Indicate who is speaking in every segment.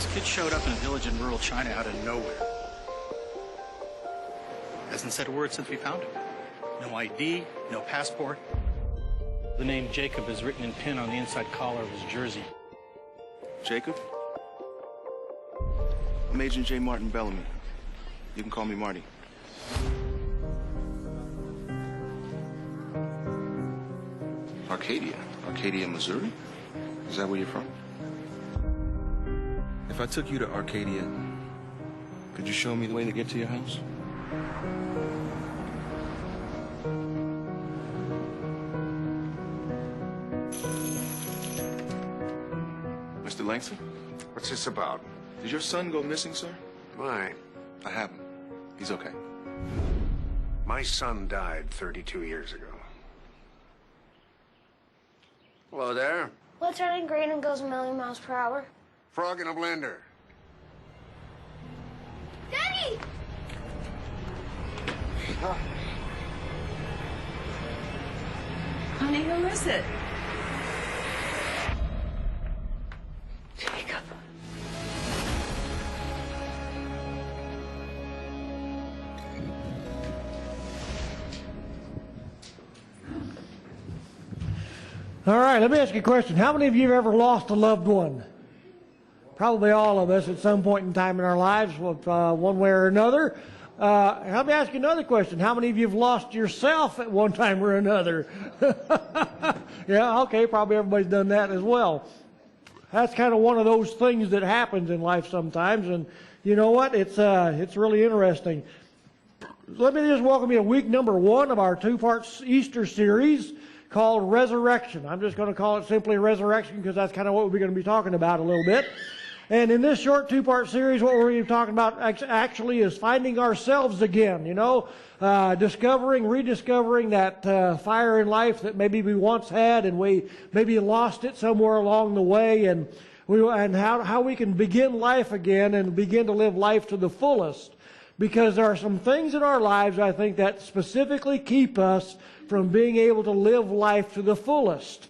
Speaker 1: This kid showed up in a village in rural China out of nowhere. Hasn't said a word since we found him. No ID, no passport. The name Jacob is written in pen on the inside collar of his jersey.
Speaker 2: Jacob? I'm Agent J. Martin Bellamy. You can call me Marty. Arcadia, Missouri? Is that where you're from? If I took you to Arcadia, could you show me the way to get to your house? Mr. Langston?
Speaker 3: What's this about?
Speaker 2: Did your son go missing, sir?
Speaker 3: Why?
Speaker 2: I haven't. He's okay.
Speaker 3: My son died 32 years ago. Hello there.
Speaker 4: What's running green and goes a million miles per hour?
Speaker 3: Frog in a blender.
Speaker 4: Daddy!
Speaker 5: Honey, who is it?
Speaker 4: Jacob.
Speaker 6: All right, let me ask you a question. How many of you have ever lost a loved one? Probably all of us at some point in time in our lives, one way or another. Let me ask you another question. How many of you have lost yourself at one time or another? Yeah, okay, probably everybody's done that as well. That's kind of one of those things that happens in life sometimes, and you know what? It's really interesting. Let me just welcome you to week number 1 of our 2-part Easter series called Resurrection. I'm just going to call it simply Resurrection because that's kind of what we're going to be talking about a little bit. And in this short 2-part series, what we're going to be talking about actually is finding ourselves again, discovering, rediscovering that fire in life that maybe we once had and we maybe lost it somewhere along the way, and how we can begin life again and begin to live life to the fullest. Because there are some things in our lives, I think, that specifically keep us from being able to live life to the fullest.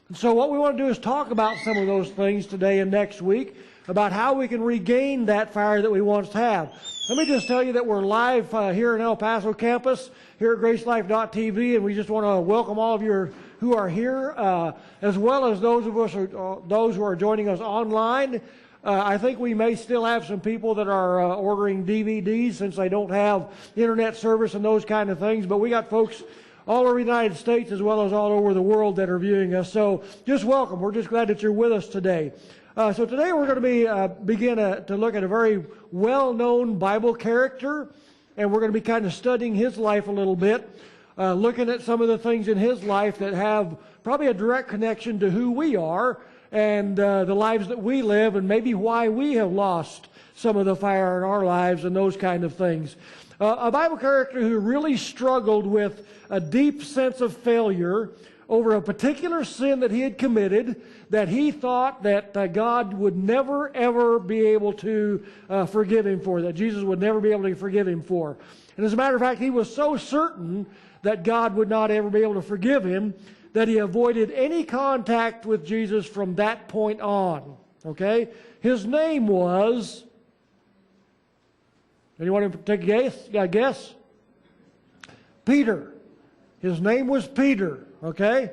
Speaker 6: And so what we want to do is talk about some of those things today and next week, about how we can regain that fire that we once had. Let me just tell you that we're live here in El Paso campus, here at GraceLife.tv, and we just want to welcome all of you who are here, as well as those who are joining us online. I think we may still have some people that are ordering DVDs since they don't have internet service and those kind of things, but we got folks all over the United States as well as all over the world that are viewing us. So just welcome. We're just glad that you're with us today. So today we're going to begin to look at a very well-known Bible character, and we're going to be kind of studying his life a little bit, looking at some of the things in his life that have probably a direct connection to who we are and the lives that we live, and maybe why we have lost some of the fire in our lives and those kind of things. A Bible character who really struggled with a deep sense of failure over a particular sin that he had committed that he thought that God would never, ever be able to forgive him for, that Jesus would never be able to forgive him for. And as a matter of fact, he was so certain that God would not ever be able to forgive him that he avoided any contact with Jesus from that point on. Okay? His name was... Anyone take a guess? Peter. His name was Peter. Okay?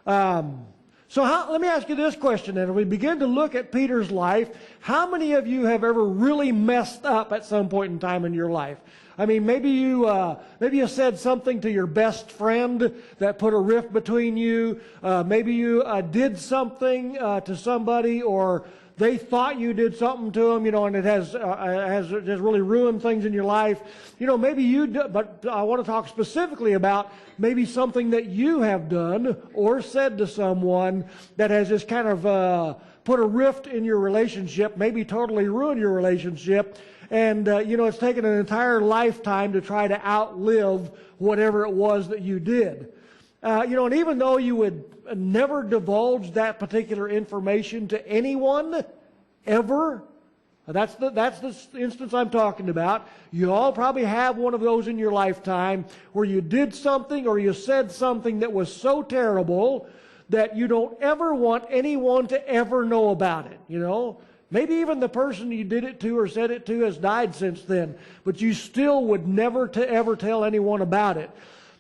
Speaker 6: Let me ask you this question then. As we begin to look at Peter's life, how many of you have ever really messed up at some point in time in your life? I mean, maybe you said something to your best friend that put a rift between you. Maybe you did something to somebody, or they thought you did something to them, and it has just really ruined things in your life. Maybe you do, but I want to talk specifically about maybe something that you have done or said to someone that has just kind of put a rift in your relationship, maybe totally ruined your relationship. And, it's taken an entire lifetime to try to outlive whatever it was that you did. And even though you would never divulge that particular information to anyone, ever, that's the instance I'm talking about. You all probably have one of those in your lifetime where you did something or you said something that was so terrible that you don't ever want anyone to ever know about it, Maybe even the person you did it to or said it to has died since then, but you still would never ever tell anyone about it.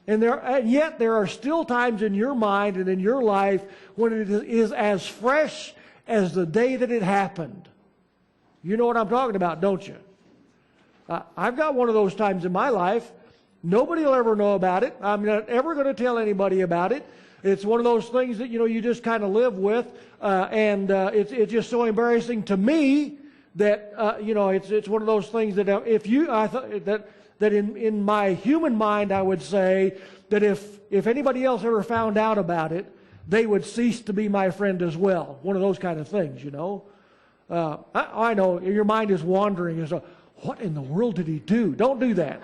Speaker 6: And yet there are still times in your mind and in your life when it is as fresh as the day that it happened. You know what I'm talking about, don't you? I've got one of those times in my life. Nobody will ever know about it. I'm not ever going to tell anybody about it. It's one of those things that, you just kind of live with, and it's just so embarrassing to me that, it's one of those things that that in my human mind I would say that if anybody else ever found out about it, they would cease to be my friend as well. One of those kind of things, I know your mind is wandering. So, what in the world did he do? Don't do that,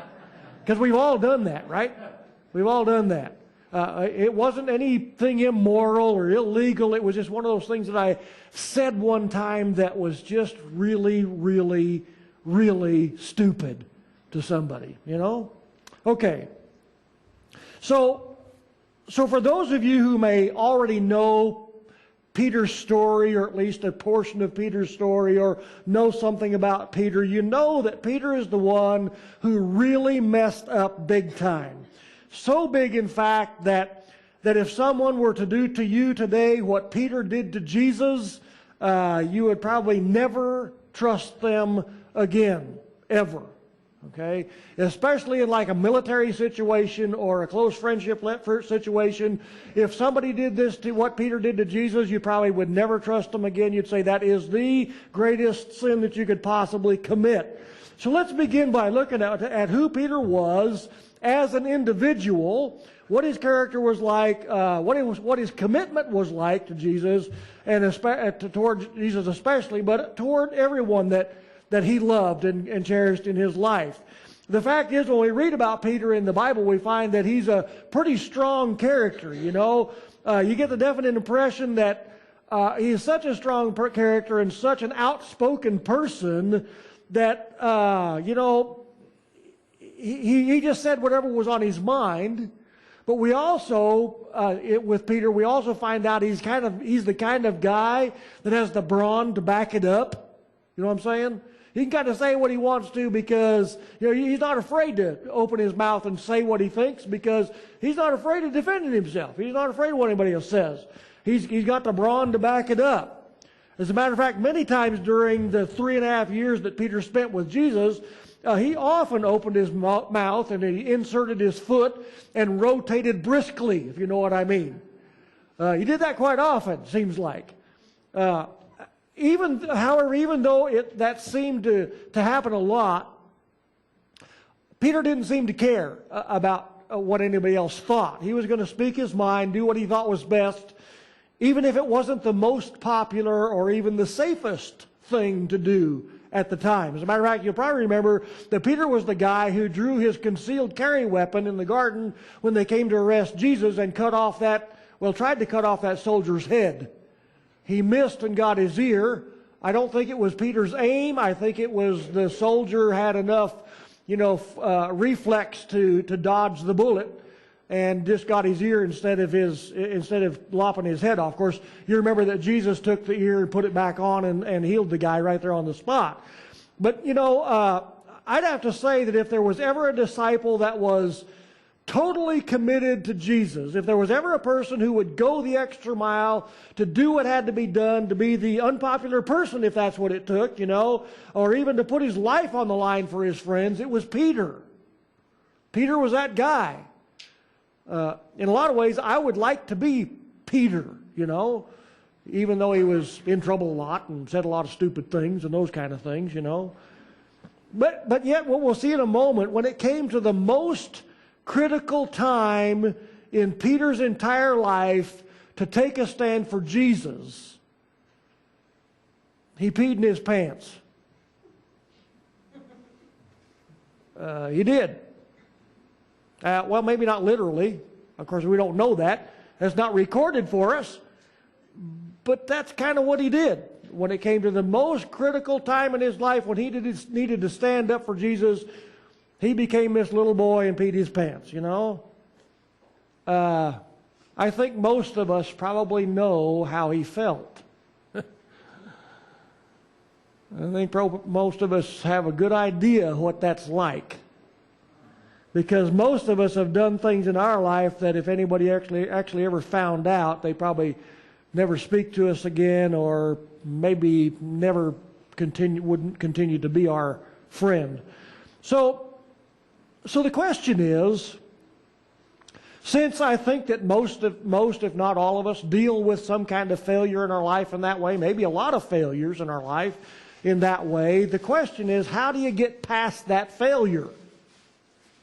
Speaker 6: because we've all done that, right? We've all done that. It wasn't anything immoral or illegal. It was just one of those things that I said one time that was just really, really, really stupid to somebody, Okay. So for those of you who may already know Peter's story, or at least a portion of Peter's story, or know something about Peter, you know that Peter is the one who really messed up big time. So big, in fact, that if someone were to do to you today what Peter did to Jesus, you would probably never trust them again, ever. Okay? Especially in like a military situation or a close friendship situation. If somebody did this to what Peter did to Jesus, you probably would never trust them again. You'd say that is the greatest sin that you could possibly commit. So let's begin by looking at who Peter was as an individual, what his character was like, what his commitment was like to Jesus, and toward Jesus especially, but toward everyone that he loved and cherished in his life. The fact is, when we read about Peter in the Bible, we find that he's a pretty strong character, You get the definite impression that he is such a strong character and such an outspoken person that, he just said whatever was on his mind. But we also, with Peter, we also find out he's the kind of guy that has the brawn to back it up. You know what I'm saying? He can kind of say what he wants to because, he's not afraid to open his mouth and say what he thinks because he's not afraid of defending himself. He's not afraid of what anybody else says. He's got the brawn to back it up. As a matter of fact, many times during the 3.5 years that Peter spent with Jesus, he often opened his mouth and he inserted his foot and rotated briskly, if you know what I mean. He did that quite often, seems like. Even though that seemed to happen a lot, Peter didn't seem to care about what anybody else thought. He was going to speak his mind, do what he thought was best, even if it wasn't the most popular or even the safest thing to do at the time. As a matter of fact, you'll probably remember that Peter was the guy who drew his concealed carry weapon in the garden when they came to arrest Jesus and tried to cut off that soldier's head. He missed and got his ear. I don't think it was Peter's aim. I think it was the soldier had enough, reflex to dodge the bullet and just got his ear instead of lopping his head off. Of course, you remember that Jesus took the ear and put it back on and healed the guy right there on the spot. But, I'd have to say that if there was ever a disciple that was totally committed to Jesus, if there was ever a person who would go the extra mile to do what had to be done, to be the unpopular person if that's what it took, or even to put his life on the line for his friends, it was Peter. Peter was that guy. In a lot of ways, I would like to be Peter, even though he was in trouble a lot and said a lot of stupid things and those kind of things, But yet, what we'll see in a moment, when it came to the most critical time in Peter's entire life to take a stand for Jesus, he peed in his pants. He did. Well, maybe not literally. Of course, we don't know that. That's not recorded for us. But that's kind of what he did. When it came to the most critical time in his life, when he needed to stand up for Jesus, he became this little boy and peed his pants, I think most of us probably know how he felt. I think most of us have a good idea what that's like. Because most of us have done things in our life that if anybody actually ever found out, they probably never speak to us again, or maybe never wouldn't continue to be our friend. So the question is, since I think that most, if not all of us, deal with some kind of failure in our life in that way, maybe a lot of failures in our life in that way, the question is, how do you get past that failure?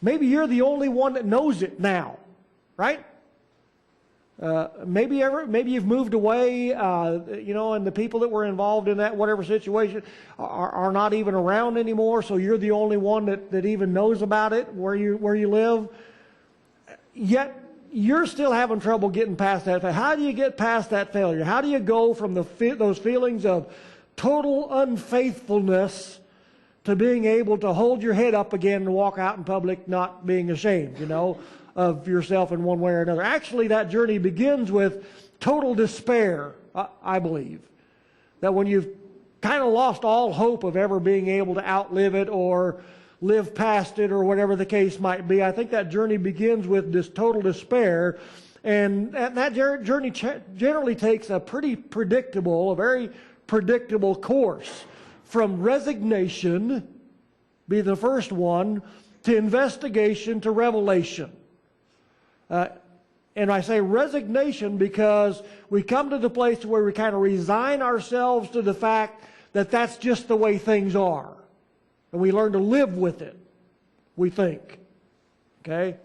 Speaker 6: Maybe you're the only one that knows it now, right? Maybe you've moved away, and the people that were involved in that whatever situation are not even around anymore. So you're the only one that even knows about it where you live. Yet you're still having trouble getting past that. How do you get past that failure? How do you go from those feelings of total unfaithfulness to being able to hold your head up again and walk out in public not being ashamed, of yourself in one way or another? Actually, that journey begins with total despair, I believe. That when you've kind of lost all hope of ever being able to outlive it or live past it or whatever the case might be, I think that journey begins with this total despair. And that journey generally takes a very predictable course. From resignation, be the first one, to investigation, to revelation. And I say resignation because we come to the place where we kind of resign ourselves to the fact that that's just the way things are. And we learn to live with it, we think. Okay?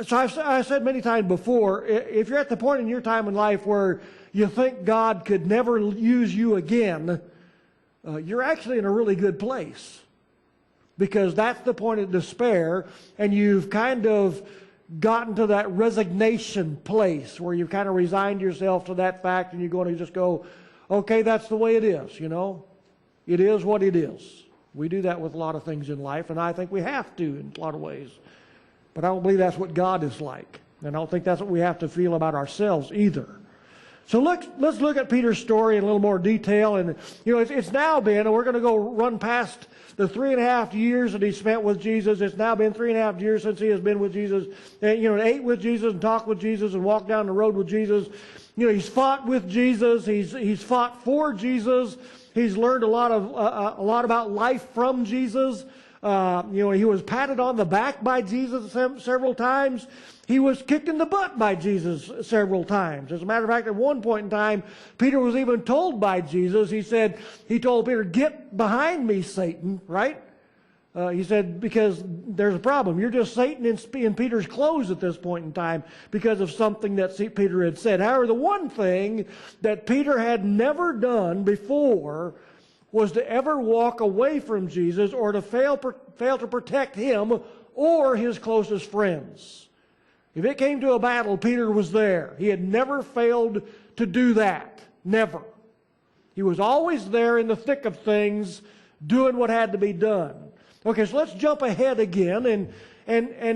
Speaker 6: So I've said many times before, if you're at the point in your time in life where you think God could never use you again, you're actually in a really good place. Because that's the point of despair, and you've kind of gotten to that resignation place where you've kind of resigned yourself to that fact, and you're going to just go, okay, that's the way it is, It is what it is. We do that with a lot of things in life, and I think we have to in a lot of ways. But I don't believe that's what God is like. And I don't think that's what we have to feel about ourselves either. So let's look at Peter's story in a little more detail. And, it's now been, and we're going to go run past the 3.5 years that he spent with Jesus. It's now been 3.5 years since he has been with Jesus. And, ate with Jesus and talked with Jesus and walked down the road with Jesus. He's fought with Jesus. He's fought for Jesus. He's learned a lot about life from Jesus. He was patted on the back by Jesus several times. He was kicked in the butt by Jesus several times. As a matter of fact, at one point in time, Peter was even told by Jesus, he told Peter, "Get behind me, Satan," right? He said, because there's a problem. You're just Satan in Peter's clothes at this point in time because of something that Peter had said. However, the one thing that Peter had never done before was to ever walk away from Jesus or to fail to protect him or his closest friends. If it came to a battle, Peter was there. He had never failed to do that. Never. He was always there in the thick of things, doing what had to be done. Okay, so let's jump ahead again, and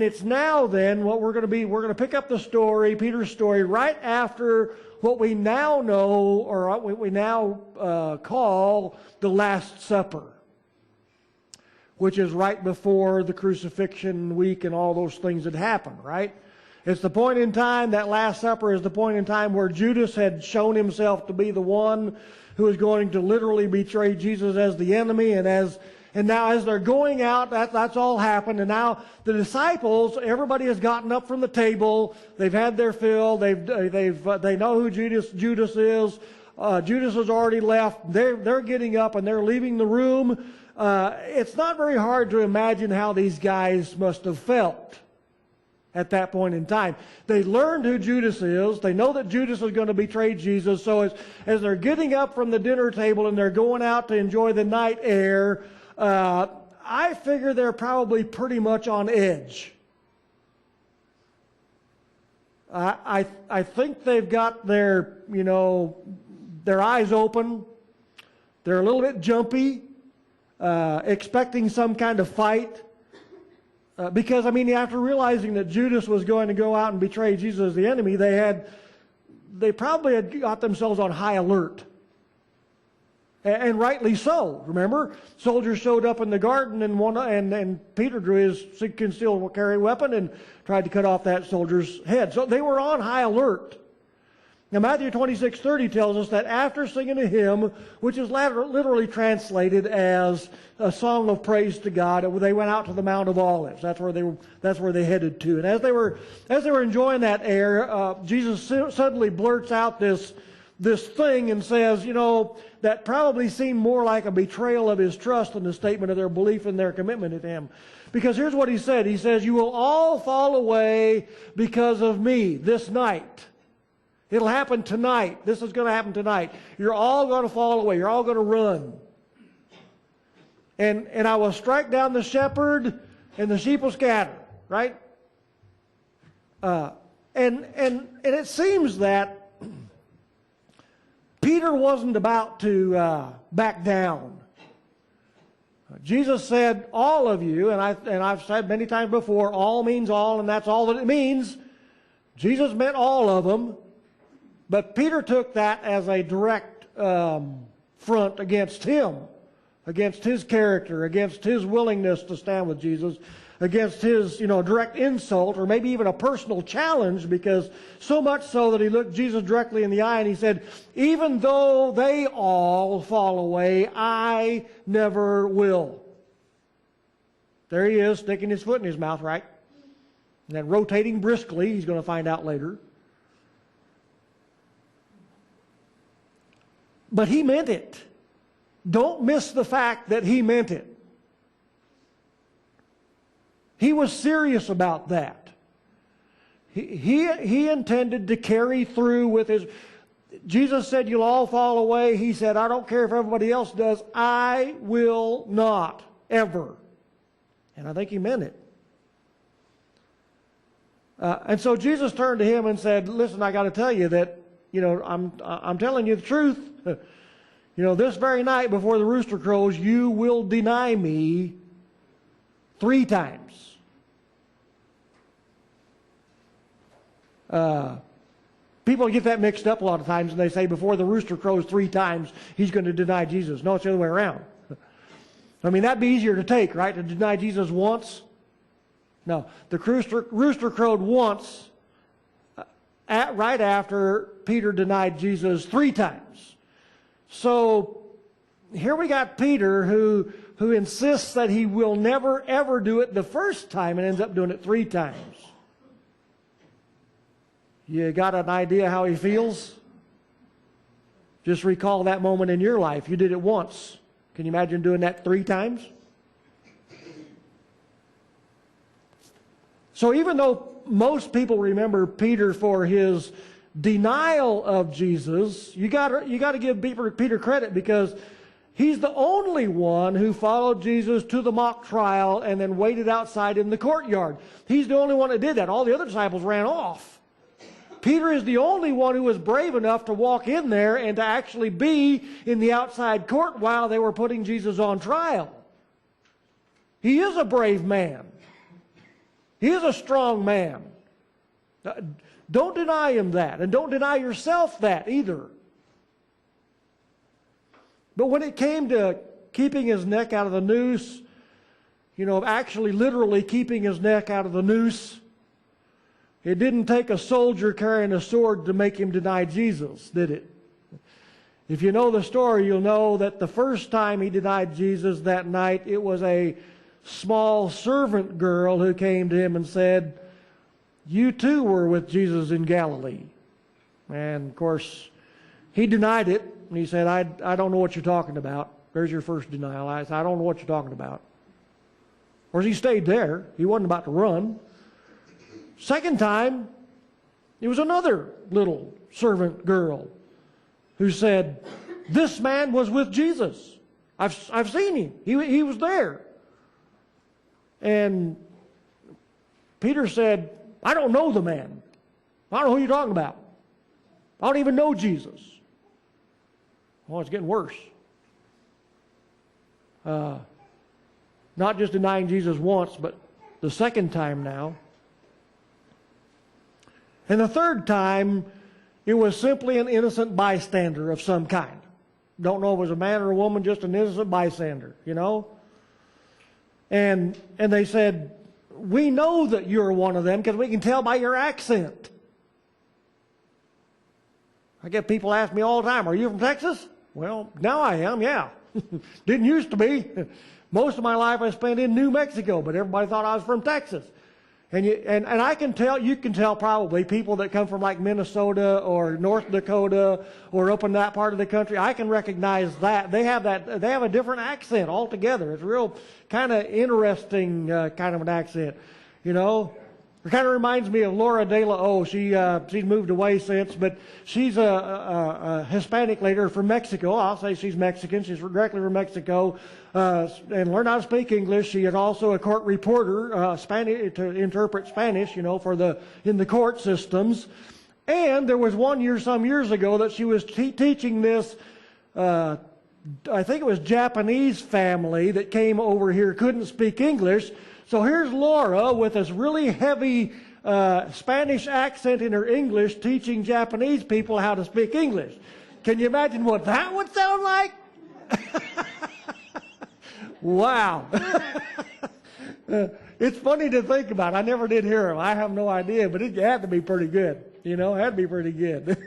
Speaker 6: it's now then what we're going to pick up the story, Peter's story, right after what we now know, or what we now call the Last Supper, which is right before the crucifixion week and all those things that happened, right? It's the point in time, that Last Supper is the point in time where Judas had shown himself to be the one who was going to literally betray Jesus as the enemy, and now as they're going out, that's all happened, and now the disciples, everybody has gotten up from the table. They've had their fill. They know who Judas is. Judas has already left. They're getting up and they're leaving the room. It's not very hard to imagine how these guys must have felt at that point in time. They learned who Judas is. They know that Judas is going to betray Jesus. So as they're getting up from the dinner table and they're going out to enjoy the night air, I figure they're probably pretty much on edge. I think they've got their eyes open. They're a little bit jumpy, expecting some kind of fight. Because, after realizing that Judas was going to go out and betray Jesus as the enemy, they probably had got themselves on high alert. And rightly so. Remember, soldiers showed up in the garden, and Peter drew his concealed carry weapon and tried to cut off that soldier's head. So they were on high alert. Now Matthew 26:30 tells us that after singing a hymn, which is literally translated as a song of praise to God, they went out to the Mount of Olives. That's where they headed to. And as they were enjoying that air, Jesus suddenly blurts out this thing and says, that probably seemed more like a betrayal of his trust than a statement of their belief and their commitment to him. Because here's what he said. He says, "You will all fall away because of me this night." It'll happen tonight. This is going to happen tonight. You're all going to fall away. You're all going to run. And I will strike down the shepherd, and the sheep will scatter. Right? And it seems that Peter wasn't about to back down. Jesus said, "All of you," and I've said many times before, all means all, and that's all that it means. Jesus meant all of them. But Peter took that as a direct front against him, against his character, against his willingness to stand with Jesus, against his direct insult, or maybe even a personal challenge, because so much so that he looked Jesus directly in the eye and he said, "Even though they all fall away, I never will." There he is, sticking his foot in his mouth, right? And then rotating briskly, he's going to find out later. But he meant it. Don't miss the fact that he meant it. He was serious about that. He intended to carry through with his... Jesus said, "You'll all fall away." He said, "I don't care if everybody else does. I will not, ever." And I think he meant it. And so Jesus turned to him and said, "Listen, I got to tell you that, I'm telling you the truth. This very night before the rooster crows, you will deny me 3 times. People get that mixed up a lot of times, and they say before the rooster crows 3 times, he's going to deny Jesus. No, it's the other way around. I mean, that'd be easier to take, right? To deny Jesus once? No, the rooster crowed once, right after Peter denied Jesus 3 times. So here we got Peter who insists that he will never ever do it the first time and ends up doing it 3 times. You got an idea how he feels? Just recall that moment in your life. You did it once. Can you imagine doing that 3 times? So even though most people remember Peter for his denial of Jesus, you got to give Peter credit, because he's the only one who followed Jesus to the mock trial and then waited outside in the courtyard. He's the only one that did that. All the other disciples ran off. Peter is the only one who was brave enough to walk in there and to actually be in the outside court while they were putting Jesus on trial. He is a brave man. He is a strong man. Don't deny him that, and don't deny yourself that either. But when it came to keeping his neck out of the noose, actually literally keeping his neck out of the noose, it didn't take a soldier carrying a sword to make him deny Jesus, did it? If you know the story, you'll know that the first time he denied Jesus that night, it was a small servant girl who came to him and said, "You too were with Jesus in Galilee." And of course, he denied it. And he said, I don't know what you're talking about. There's your first denial. I said, "I don't know what you're talking about." Of course, he stayed there. He wasn't about to run. Second time, it was another little servant girl who said, "This man was with Jesus. I've seen him. He was there." And Peter said, "I don't know the man. I don't know who you're talking about. I don't even know Jesus." Well, it's getting worse. Not just denying Jesus once, but the second time now. And the third time, it was simply an innocent bystander of some kind. don't know if it was a man or a woman, just an innocent bystander, you know. And they said, we know that you're one of them because we can tell by your accent. I get people ask me all the time, are you from Texas? Well, now I am, yeah. Didn't used to be. Most of my life I spent in New Mexico, but everybody thought I was from Texas. And I can tell, you can tell probably, people that come from like Minnesota or North Dakota or up in that part of the country, I can recognize that. They have a different accent altogether. It's a real kind of interesting kind of an accent, you know. It kind of reminds me of Laura De La O. She's moved away since, but she's a Hispanic lady from Mexico. I'll say she's Mexican. She's directly from Mexico, and learned how to speak English. She is also a court reporter, Spanish, to interpret Spanish, you know, in the court systems. And there was one year, some years ago, that she was teaching this. I think it was Japanese family that came over here, couldn't speak English. So here's Laura with this really heavy Spanish accent in her English teaching Japanese people how to speak English. Can you imagine what that would sound like? Wow. It's funny to think about. I never did hear him. I have no idea, but it had to be pretty good. You know, it had to be pretty good.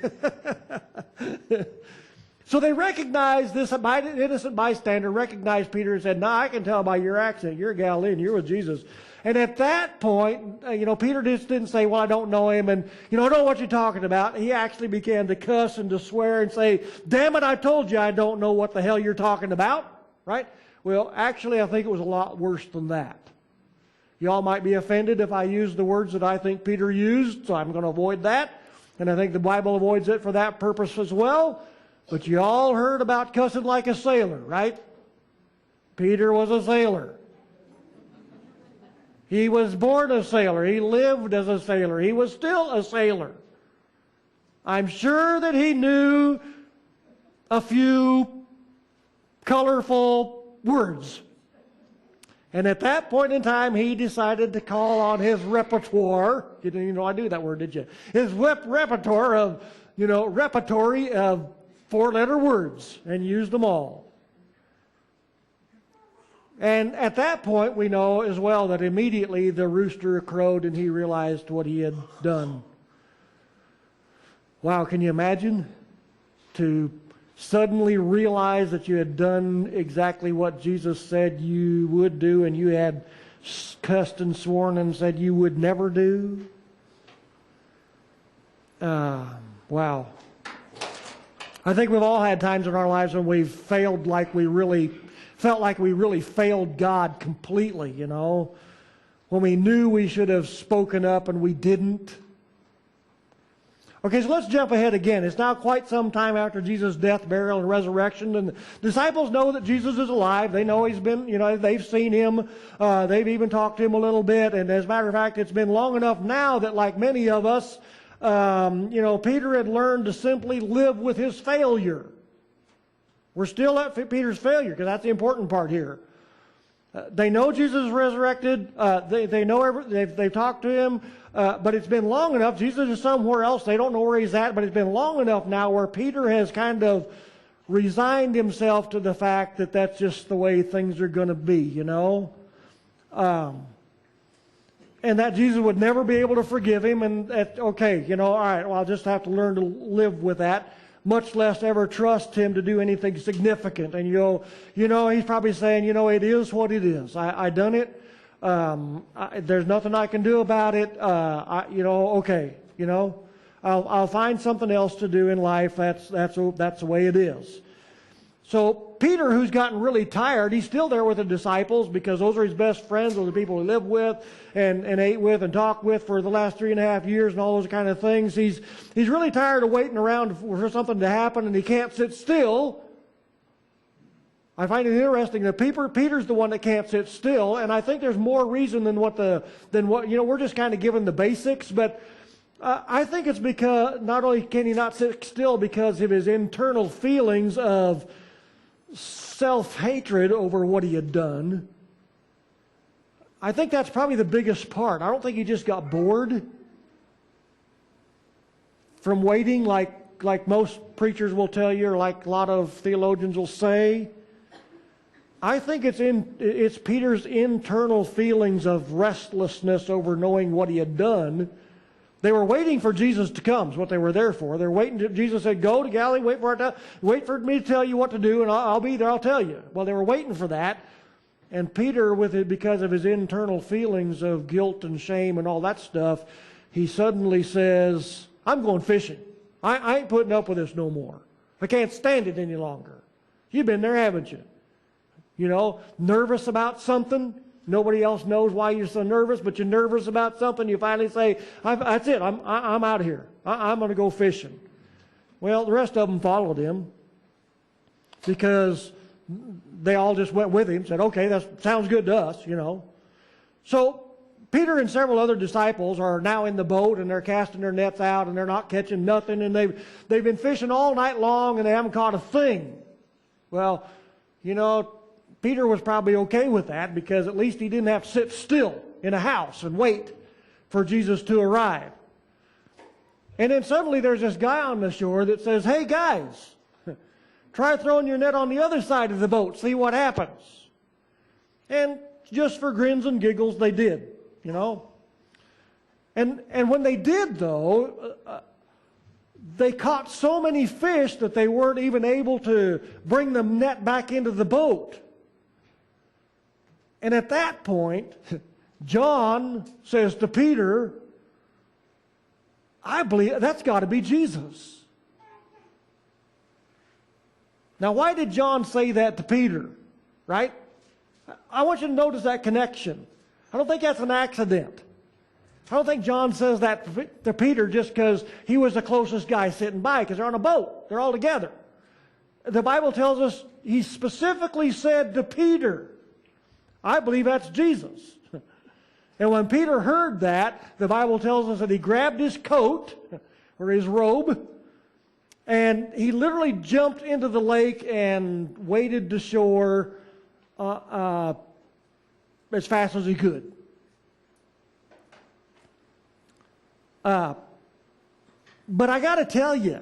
Speaker 6: So they recognized this innocent bystander, recognized Peter and said, I can tell by your accent, you're a Galilean, you're with Jesus. And at that point, you know, Peter just didn't say, well, I don't know him, and, you know, I don't know what you're talking about. He actually began to cuss and to swear and say, damn it, I told you I don't know what the hell you're talking about, right? Well, actually, I think it was a lot worse than that. Y'all might be offended if I use the words that I think Peter used, so I'm going to avoid that. And I think the Bible avoids it for that purpose as well. But you all heard about cussing like a sailor, right? Peter was a sailor. He was born a sailor. He lived as a sailor. He was still a sailor. I'm sure that he knew a few colorful words. And at that point in time, he decided to call on his repertoire. You didn't even know I do that word, did you? His repertoire of, repertory of four-letter words, and used them all. And at that point, we know as well that immediately the rooster crowed and he realized what he had done. Wow, can you imagine? To suddenly realize that you had done exactly what Jesus said you would do and you had cussed and sworn and said you would never do? Wow. I think we've all had times in our lives when we've felt like we really failed God completely, you know, when we knew we should have spoken up and we didn't. Okay, so let's jump ahead again. It's now quite some time after Jesus' death, burial, and resurrection, and the disciples know that Jesus is alive. They know he's been, they've seen him. They've even talked to him a little bit, and as a matter of fact, it's been long enough now that, like many of us, Peter had learned to simply live with his failure. We're still at Peter's failure, because that's the important part here. They know Jesus is resurrected. They know they've talked to him, but it's been long enough. Jesus is somewhere else. They don't know where he's at, but it's been long enough now where Peter has kind of resigned himself to the fact that that's just the way things are going to be, and that Jesus would never be able to forgive him, and all right, well, I'll just have to learn to live with that, much less ever trust him to do anything significant. And he's probably saying, it is what it is. I done it. There's nothing I can do about it. I'll find something else to do in life. That's the way it is. So Peter, who's gotten really tired, he's still there with the disciples because those are his best friends, those are the people he lived with and ate with and talked with for the last 3.5 years and all those kind of things. He's really tired of waiting around for something to happen, and he can't sit still. I find it interesting that Peter's the one that can't sit still, and I think there's more reason than what we're just kind of given the basics, but I think it's because not only can he not sit still because of his internal feelings of self-hatred over what he had done. I think that's probably the biggest part. I don't think he just got bored from waiting like like most preachers will tell you, or like a lot of theologians will say. I think it's Peter's internal feelings of restlessness over knowing what he had done. They were waiting for Jesus to come, is what they were there for. They're waiting. Jesus said, "Go to Galilee, wait for me to tell you what to do, and I'll be there, I'll tell you." Well, they were waiting for that. And Peter, with it, because of his internal feelings of guilt and shame and all that stuff, he suddenly says, "I'm going fishing. I ain't putting up with this no more. I can't stand it any longer." You've been there, haven't you? You know, nervous about something. Nobody else knows why you're so nervous, but you're nervous about something. You finally say, "That's it. I'm out of here. I'm going to go fishing." Well, the rest of them followed him because they all just went with him. Said, "Okay, that sounds good to us," you know. So Peter and several other disciples are now in the boat, and they're casting their nets out, and they're not catching nothing, and they've been fishing all night long, and they haven't caught a thing. Well, you know, Peter was probably okay with that because at least he didn't have to sit still in a house and wait for Jesus to arrive. And then suddenly there's this guy on the shore that says, "Hey guys, try throwing your net on the other side of the boat, see what happens." And just for grins and giggles they did, you know. And when they did though, they caught so many fish that they weren't even able to bring the net back into the boat. And at that point, John says to Peter, "I believe that's got to be Jesus." Now, why did John say that to Peter, right? I want you to notice that connection. I don't think that's an accident. I don't think John says that to Peter just because he was the closest guy sitting by, because they're on a boat. They're all together. The Bible tells us he specifically said to Peter, "I believe that's Jesus." And when Peter heard that, the Bible tells us that he grabbed his coat, or his robe, and he literally jumped into the lake and waded to shore as fast as he could. But I got to tell you,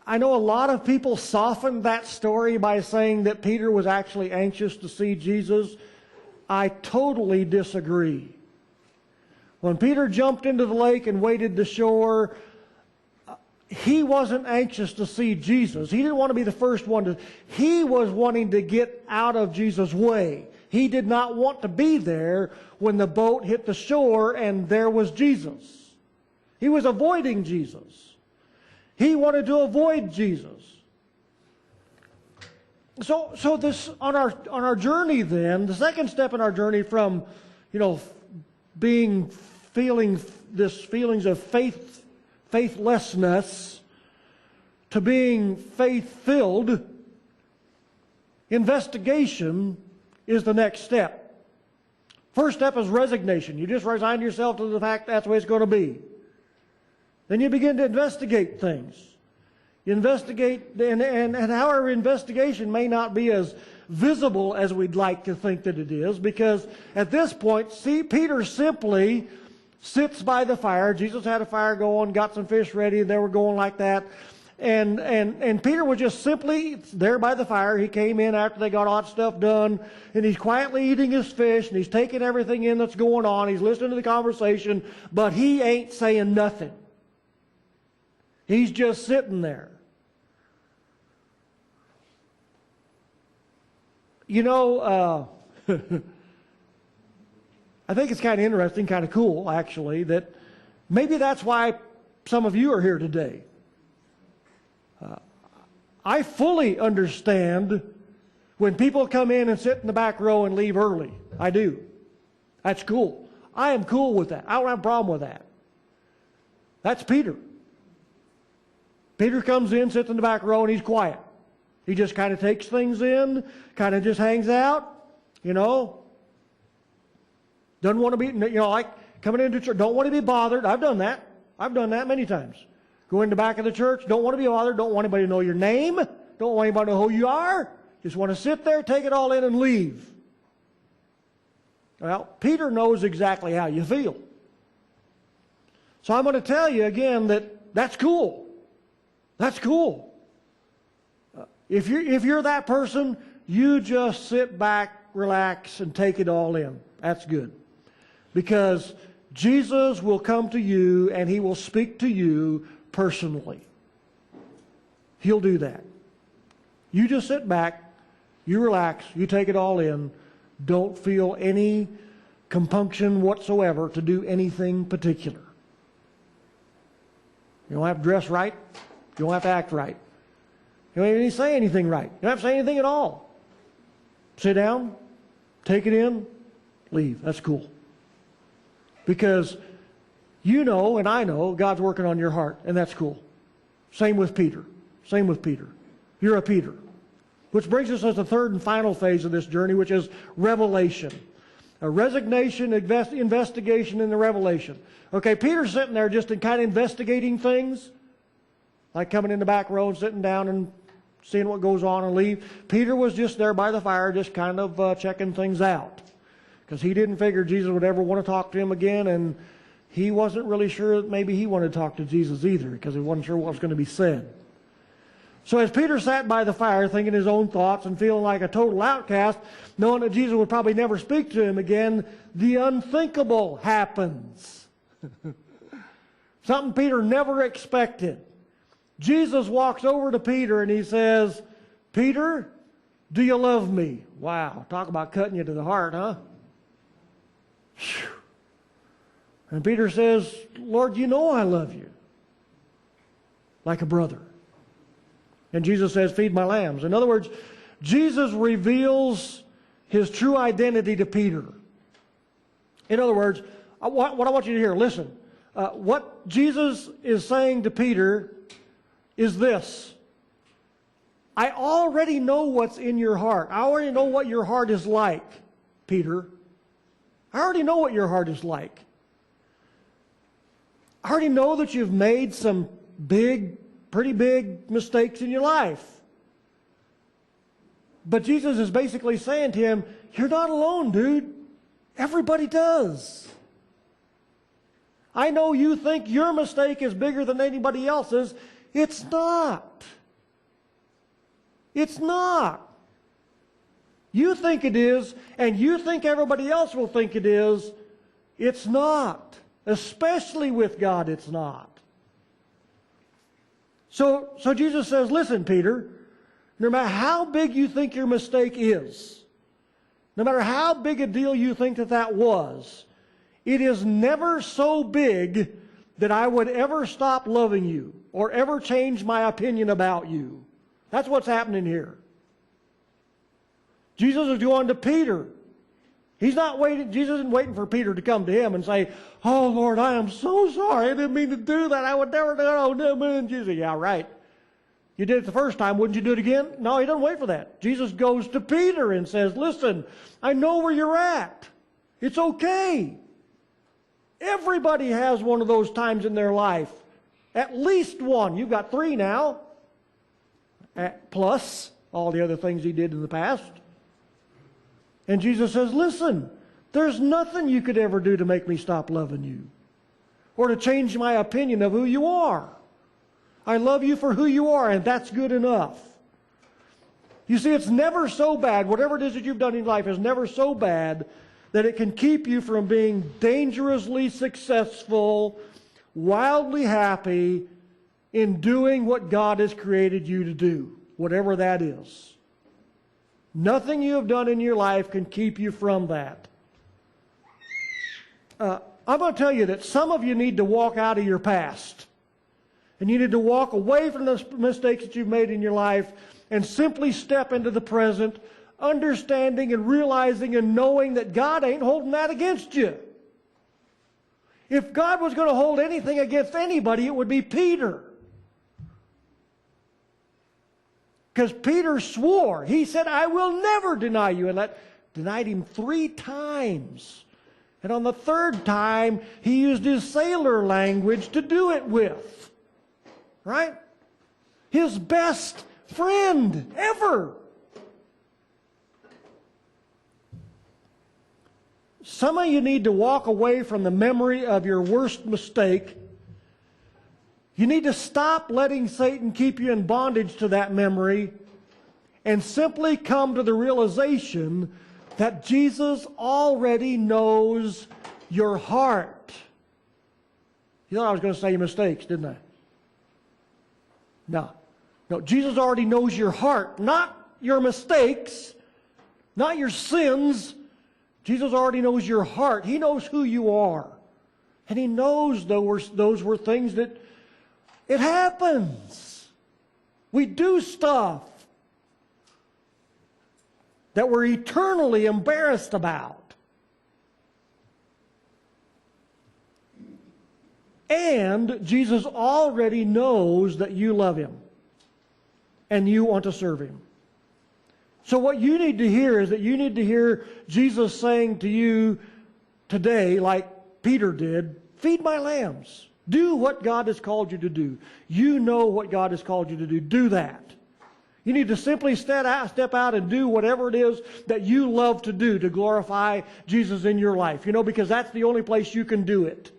Speaker 6: I know a lot of people softened that story by saying that Peter was actually anxious to see Jesus. I totally disagree. When Peter jumped into the lake and waded to shore, he wasn't anxious to see Jesus. He didn't want to be the first one to. He was wanting to get out of Jesus' way. He did not want to be there when the boat hit the shore and there was Jesus. He was avoiding Jesus. He wanted to avoid Jesus. So this on our journey then, the second step in our journey from, you know, feelings of faithlessness to being faith-filled, investigation is the next step. First step is resignation. You just resign yourself to the fact that's the way it's going to be. Then you begin to investigate things. You investigate, and our investigation may not be as visible as we'd like to think that it is, because at this point, see, Peter simply sits by the fire. Jesus had a fire going, got some fish ready, and they were going like that. And Peter was just simply there by the fire. He came in after they got all that stuff done, and he's quietly eating his fish, and he's taking everything in that's going on. He's listening to the conversation, but he ain't saying nothing. He's just sitting there. You know, I think it's kind of interesting, kind of cool, actually, that maybe that's why some of you are here today. I fully understand when people come in and sit in the back row and leave early. I do. That's cool. I am cool with that. I don't have a problem with that. That's Peter. Peter comes in, sits in the back row, and he's quiet. He just kind of takes things in, kind of just hangs out, you know. Doesn't want to be, you know, like coming into church, don't want to be bothered. I've done that. I've done that many times. Go in the back of the church, don't want to be bothered, don't want anybody to know your name, don't want anybody to know who you are. Just want to sit there, take it all in, and leave. Well, Peter knows exactly how you feel. So I'm going to tell you again that That's cool. That's cool. If you're that person, you just sit back, relax, and take it all in. That's good. Because Jesus will come to you and He will speak to you personally. He'll do that. You just sit back, you relax, you take it all in. Don't feel any compunction whatsoever to do anything particular. You don't have to dress right. You don't have to act right. You don't even say anything right. You don't have to say anything at all. Sit down, take it in, leave. That's cool. Because you know and I know God's working on your heart, and that's cool. Same with Peter. Same with Peter. You're a Peter. Which brings us to the third and final phase of this journey, which is revelation. A resignation, investigation, and the revelation. Okay, Peter's sitting there just kind of investigating things, like coming in the back row and sitting down and seeing what goes on and leave. Peter was just there by the fire, just kind of checking things out, because he didn't figure Jesus would ever want to talk to him again, and he wasn't really sure that maybe he wanted to talk to Jesus either, because he wasn't sure what was going to be said. So as Peter sat by the fire thinking his own thoughts and feeling like a total outcast, knowing that Jesus would probably never speak to him again, the unthinkable happens. Something Peter never expected. Jesus walks over to Peter and He says, "Peter, do you love me?" Wow, talk about cutting you to the heart, huh? Whew. And Peter says, "Lord, you know I love you." Like a brother. And Jesus says, "Feed my lambs." In other words, Jesus reveals His true identity to Peter. In other words, what I want you to hear, listen. What Jesus is saying to Peter is this: I already know what's in your heart. I already know what your heart is like, Peter. I already know what your heart is like. I already know that you've made some pretty big mistakes in your life. But Jesus is basically saying to him, you're not alone, dude. Everybody does. I know you think your mistake is bigger than anybody else's. It's not. It's not. You think it is, and you think everybody else will think it is. It's not. Especially with God, it's not. So Jesus says, listen, Peter, no matter how big you think your mistake is, no matter how big a deal you think that was, it is never so big that I would ever stop loving you or ever change my opinion about you. That's what's happening here. Jesus is going to Peter. He's not waiting. Jesus isn't waiting for Peter to come to him and say, "Oh, Lord, I am so sorry. I didn't mean to do that. I would never do it." And Jesus, yeah, right. You did it the first time. Wouldn't you do it again? No, He doesn't wait for that. Jesus goes to Peter and says, listen, I know where you're at. It's okay. Everybody has one of those times in their life. At least one. You've got 3 now. Plus all the other things He did in the past. And Jesus says, listen, there's nothing you could ever do to make me stop loving you or to change my opinion of who you are. I love you for who you are, and that's good enough. You see, it's never so bad. Whatever it is that you've done in life is never so bad that it can keep you from being dangerously successful, wildly happy in doing what God has created you to do, whatever that is. Nothing you have done in your life can keep you from that. I'm going to tell you that some of you need to walk out of your past. And you need to walk away from the mistakes that you've made in your life and simply step into the present, understanding and realizing and knowing that God ain't holding that against you. If God was going to hold anything against anybody, it would be Peter. Because Peter swore. He said, I will never deny you. And that denied Him 3 times. And on the 3rd time, he used his sailor language to do it with. Right? His best friend ever. Some of you need to walk away from the memory of your worst mistake You need to stop letting Satan keep you in bondage to that memory and simply come to the realization that Jesus already knows your heart. You thought I was going to say your mistakes, didn't I? No. No, Jesus already knows your heart, not your mistakes, not your sins. Jesus already knows your heart. He knows who you are. And He knows those were things that it happens. We do stuff that we're eternally embarrassed about. And Jesus already knows that you love Him and you want to serve Him. So what you need to hear is that you need to hear Jesus saying to you today, like Peter did, feed my lambs. Do what God has called you to do. You know what God has called you to do. Do that. You need to simply step out and do whatever it is that you love to do to glorify Jesus in your life. You know, because that's the only place you can do it.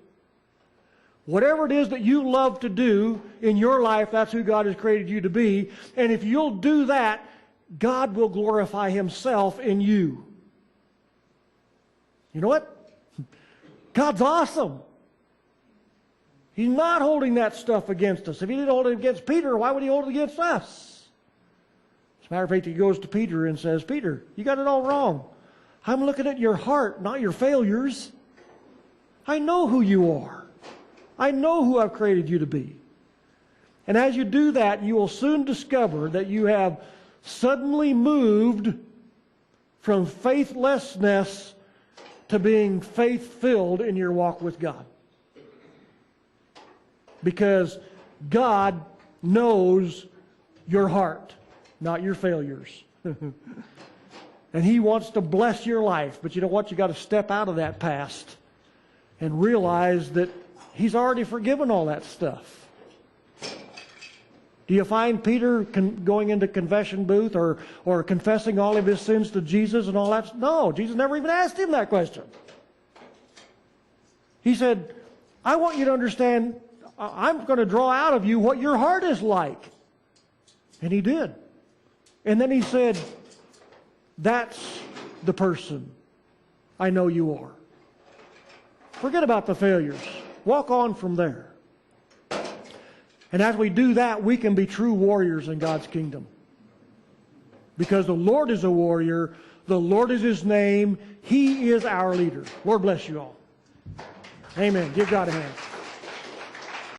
Speaker 6: Whatever it is that you love to do in your life, that's who God has created you to be. And if you'll do that, God will glorify Himself in you. You know what? God's awesome. He's not holding that stuff against us. If He didn't hold it against Peter, why would He hold it against us? As a matter of fact, He goes to Peter and says, Peter, you got it all wrong. I'm looking at your heart, not your failures. I know who you are. I know who I've created you to be. And as you do that, you will soon discover that you have suddenly moved from faithlessness to being faith-filled in your walk with God. Because God knows your heart, not your failures. And He wants to bless your life. But you know what? You've got to step out of that past and realize that He's already forgiven all that stuff. Do you find Peter going into confession booth or confessing all of his sins to Jesus and all that? No, Jesus never even asked him that question. He said, I want you to understand, I'm going to draw out of you what your heart is like. And he did. And then he said, that's the person I know you are. Forget about the failures. Walk on from there. And as we do that, we can be true warriors in God's kingdom. Because the Lord is a warrior. The Lord is His name. He is our leader. Lord bless you all. Amen. Give God a hand.